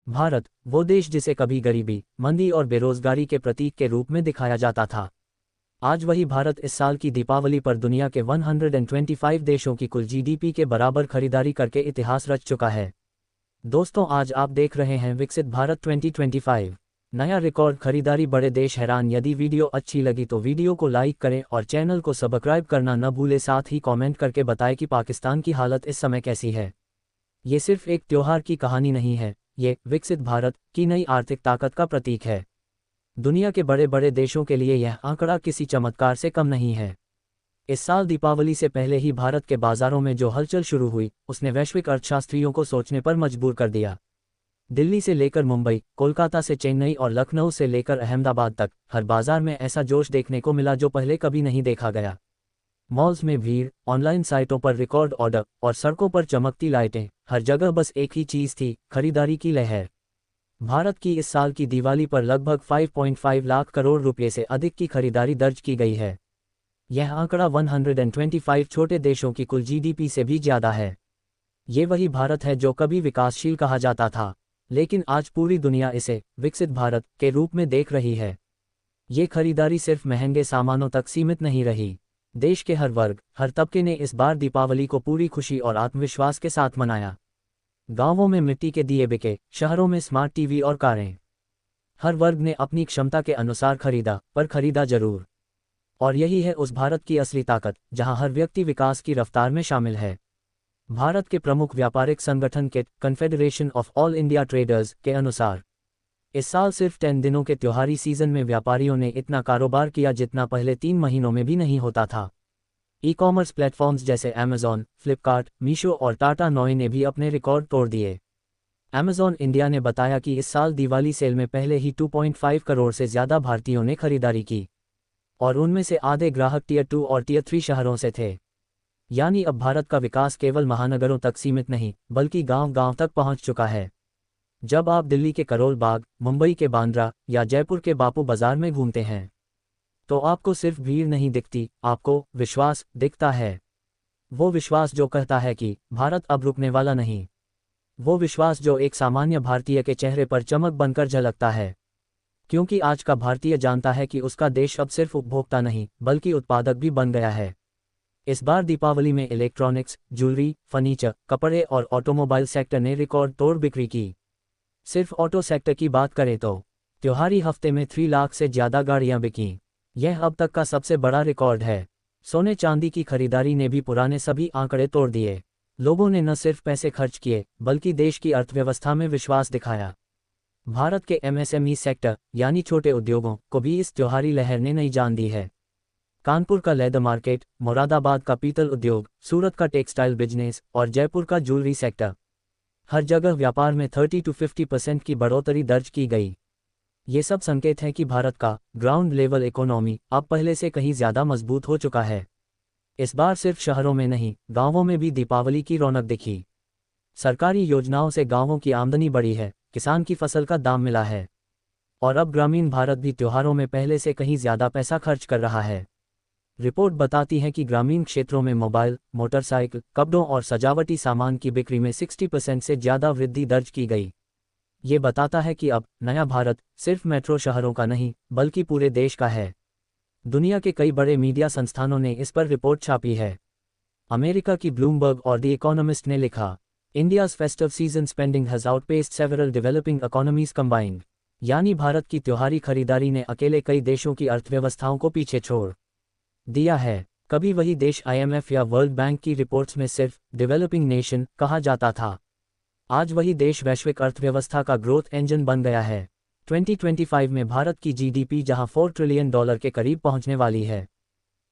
भारत, वो देश जिसे कभी गरीबी, मंदी और बेरोजगारी के प्रतीक के रूप में दिखाया जाता था, आज वही भारत इस साल की दीपावली पर दुनिया के 125 देशों की कुल जीडीपी के बराबर खरीदारी करके इतिहास रच चुका है। दोस्तों, आज आप देख रहे हैं विकसित भारत 2025, नया रिकॉर्ड खरीदारी। बड़े देश हैरान। यदि वीडियो अच्छी लगी तो वीडियो को लाइक करें और चैनल को सब्सक्राइब करना न भूलें। साथ ही कमेंट करके बताएं कि पाकिस्तान की हालत इस समय कैसी है। ये सिर्फ एक त्योहार की कहानी नहीं है, ये विकसित भारत की नई आर्थिक ताकत का प्रतीक है। दुनिया के बड़े बड़े देशों के लिए यह आंकड़ा किसी चमत्कार से कम नहीं है। इस साल दीपावली से पहले ही भारत के बाजारों में जो हलचल शुरू हुई, उसने वैश्विक अर्थशास्त्रियों को सोचने पर मजबूर कर दिया। दिल्ली से लेकर मुंबई, कोलकाता से चेन्नई और लखनऊ से लेकर अहमदाबाद तक, हर बाजार में ऐसा जोश देखने को मिला जो पहले कभी नहीं देखा गया। मॉल्स में भीड़, ऑनलाइन साइटों पर रिकॉर्ड ऑर्डर और सड़कों पर चमकती लाइटें, हर जगह बस एक ही चीज़ थी, खरीदारी की लहर। भारत की इस साल की दिवाली पर लगभग 5.5 लाख करोड़ रुपये से अधिक की खरीदारी दर्ज की गई है। यह आंकड़ा 125 छोटे देशों की कुल जीडीपी से भी ज़्यादा है। ये वही भारत है जो कभी विकासशील कहा जाता था, लेकिन आज पूरी दुनिया इसे विकसित भारत के रूप में देख रही है। ये खरीदारी सिर्फ महंगे सामानों तक सीमित नहीं रही। देश के हर वर्ग, हर तबके ने इस बार दीपावली को पूरी खुशी और आत्मविश्वास के साथ मनाया। गांवों में मिट्टी के दिए बिके, शहरों में स्मार्ट टीवी और कारें। हर वर्ग ने अपनी क्षमता के अनुसार खरीदा, पर खरीदा जरूर। और यही है उस भारत की असली ताकत, जहां हर व्यक्ति विकास की रफ्तार में शामिल है। भारत के प्रमुख व्यापारिक संगठन के confederation of all India traders के अनुसार इस साल सिर्फ 10 दिनों के त्योहारी सीजन में व्यापारियों ने इतना कारोबार किया जितना पहले 3 महीनों में भी नहीं होता था। ई-कॉमर्स प्लेटफॉर्म्स जैसे अमेज़ॉन, फ्लिपकार्ट, मीशो और टाटा नोए ने भी अपने रिकॉर्ड तोड़ दिए। अमेज़ॉन इंडिया ने बताया कि इस साल दिवाली सेल में पहले ही 2.5 करोड़ से ज़्यादा भारतीयों ने खरीदारी की, और उनमें से आधे ग्राहक टियर 2 और टियर 3 शहरों से थे। यानी अब भारत का विकास केवल महानगरों तक सीमित नहीं, बल्कि गांव-गांव तक पहुंच चुका है। जब आप दिल्ली के करोल बाग, मुंबई के बांद्रा या जयपुर के बापू बाजार में घूमते हैं, तो आपको सिर्फ भीड़ नहीं दिखती, आपको विश्वास दिखता है। वो विश्वास जो कहता है कि भारत अब रुकने वाला नहीं। वो विश्वास जो एक सामान्य भारतीय के चेहरे पर चमक बनकर झलकता है, क्योंकि आज का भारतीय जानता है कि उसका देश अब सिर्फ उपभोक्ता नहीं, बल्कि उत्पादक भी बन गया है। इस बार दीपावली में इलेक्ट्रॉनिक्स, ज्वेलरी, फर्नीचर, कपड़े और ऑटोमोबाइल सेक्टर ने रिकॉर्ड तोड़ बिक्री की। सिर्फ ऑटो सेक्टर की बात करें तो त्योहारी हफ्ते में 3 लाख से ज़्यादा गाड़ियां बिकीं। यह अब तक का सबसे बड़ा रिकॉर्ड है। सोने चांदी की खरीदारी ने भी पुराने सभी आंकड़े तोड़ दिए। लोगों ने न सिर्फ पैसे खर्च किए, बल्कि देश की अर्थव्यवस्था में विश्वास दिखाया। भारत के एमएसएमई सेक्टर यानी छोटे उद्योगों को भी इस त्योहारी लहर ने नई जान दी है। कानपुर का लेदर मार्केट, मुरादाबाद का पीतल उद्योग, सूरत का टेक्सटाइल बिजनेस और जयपुर का ज्वेलरी सेक्टर, हर जगह व्यापार में 30 to 50% की बढ़ोतरी दर्ज की गई। ये सब संकेत हैं कि भारत का ग्राउंड लेवल इकोनॉमी अब पहले से कहीं ज़्यादा मजबूत हो चुका है। इस बार सिर्फ शहरों में नहीं, गांवों में भी दीपावली की रौनक दिखी। सरकारी योजनाओं से गांवों की आमदनी बढ़ी है, किसान की फसल का दाम मिला है, और अब ग्रामीण भारत भी त्योहारों में पहले से कहीं ज़्यादा पैसा खर्च कर रहा है। रिपोर्ट बताती है कि ग्रामीण क्षेत्रों में मोबाइल, मोटरसाइकिल, कपड़ों और सजावटी सामान की बिक्री में 60% से ज़्यादा वृद्धि दर्ज की गई। ये बताता है कि अब नया भारत सिर्फ मेट्रो शहरों का नहीं, बल्कि पूरे देश का है। दुनिया के कई बड़े मीडिया संस्थानों ने इस पर रिपोर्ट छापी है। अमेरिका की ब्लूमबर्ग और द इकोनॉमिस्ट ने लिखा, India's festive season spending has outpaced several developing economies combined. यानी भारत की त्योहारी खरीदारी ने अकेले कई देशों की अर्थव्यवस्थाओं को पीछे छोड़ दिया है। कभी वही देश IMF या वर्ल्ड बैंक की रिपोर्ट्स में सिर्फ डेवलपिंग नेशन कहा जाता था, आज वही देश वैश्विक अर्थव्यवस्था का ग्रोथ इंजन बन गया है। 2025 में भारत की जीडीपी जहां $4 ट्रिलियन के करीब पहुंचने वाली है,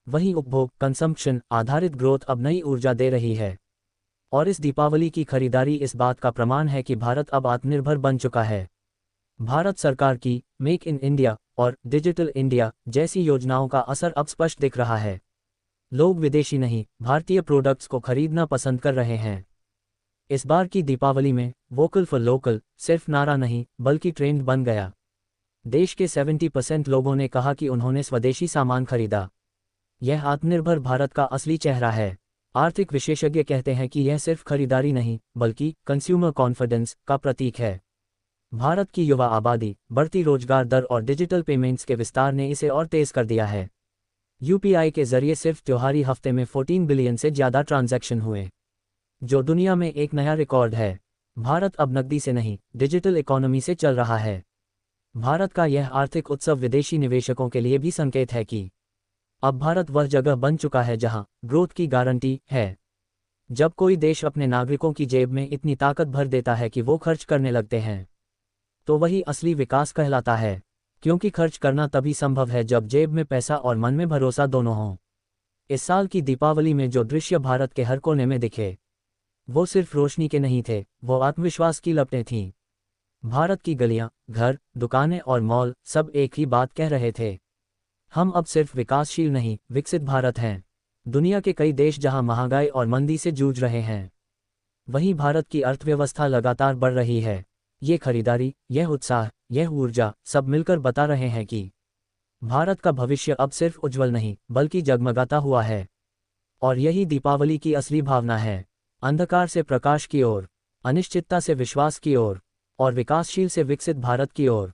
वहीं उपभोग कंजम्पशन आधारित ग्रोथ अब नई ऊर्जा दे रही है। और इस दीपावली की खरीदारी इस बात का प्रमाण है कि भारत अब आत्मनिर्भर बन चुका है। भारत सरकार की मेक इन इंडिया और डिजिटल इंडिया जैसी योजनाओं का असर अब स्पष्ट दिख रहा है। लोग विदेशी नहीं, भारतीय प्रोडक्ट्स को खरीदना पसंद कर रहे हैं। इस बार की दीपावली में वोकल फॉर लोकल सिर्फ नारा नहीं, बल्कि ट्रेंड बन गया। देश के 70% लोगों ने कहा कि उन्होंने स्वदेशी सामान खरीदा। यह आत्मनिर्भर भारत का असली चेहरा है। आर्थिक विशेषज्ञ कहते हैं कि यह सिर्फ खरीदारी नहीं, बल्कि कंज्यूमर कॉन्फिडेंस का प्रतीक है। भारत की युवा आबादी, बढ़ती रोजगार दर और डिजिटल पेमेंट्स के विस्तार ने इसे और तेज कर दिया है। यूपीआई के जरिए सिर्फ त्योहारी हफ्ते में 14 बिलियन से ज़्यादा ट्रांजैक्शन हुए, जो दुनिया में एक नया रिकॉर्ड है। भारत अब नकदी से नहीं, डिजिटल इकोनॉमी से चल रहा है। भारत का यह आर्थिक उत्सव विदेशी निवेशकों के लिए भी संकेत है कि अब भारत वह जगह बन चुका है जहां ग्रोथ की गारंटी है। जब कोई देश अपने नागरिकों की जेब में इतनी ताकत भर देता है कि वो खर्च करने लगते हैं, तो वही असली विकास कहलाता है। क्योंकि खर्च करना तभी संभव है जब जेब में पैसा और मन में भरोसा दोनों हों। इस साल की दीपावली में जो दृश्य भारत के हर कोने में दिखे, वो सिर्फ रोशनी के नहीं थे, वो आत्मविश्वास की लपटें थीं। भारत की गलियां, घर, दुकानें और मॉल सब एक ही बात कह रहे थे, हम अब सिर्फ विकासशील नहीं, विकसित भारत हैं। दुनिया के कई देश जहां महंगाई और मंदी से जूझ रहे हैं, वहीं भारत की अर्थव्यवस्था लगातार बढ़ रही है। ये खरीदारी, यह उत्साह, यह ऊर्जा सब मिलकर बता रहे हैं कि भारत का भविष्य अब सिर्फ उज्जवल नहीं, बल्कि जगमगाता हुआ है। और यही दीपावली की असली भावना है। अंधकार से प्रकाश की ओर, अनिश्चितता से विश्वास की ओर, और विकासशील से विकसित भारत की ओर।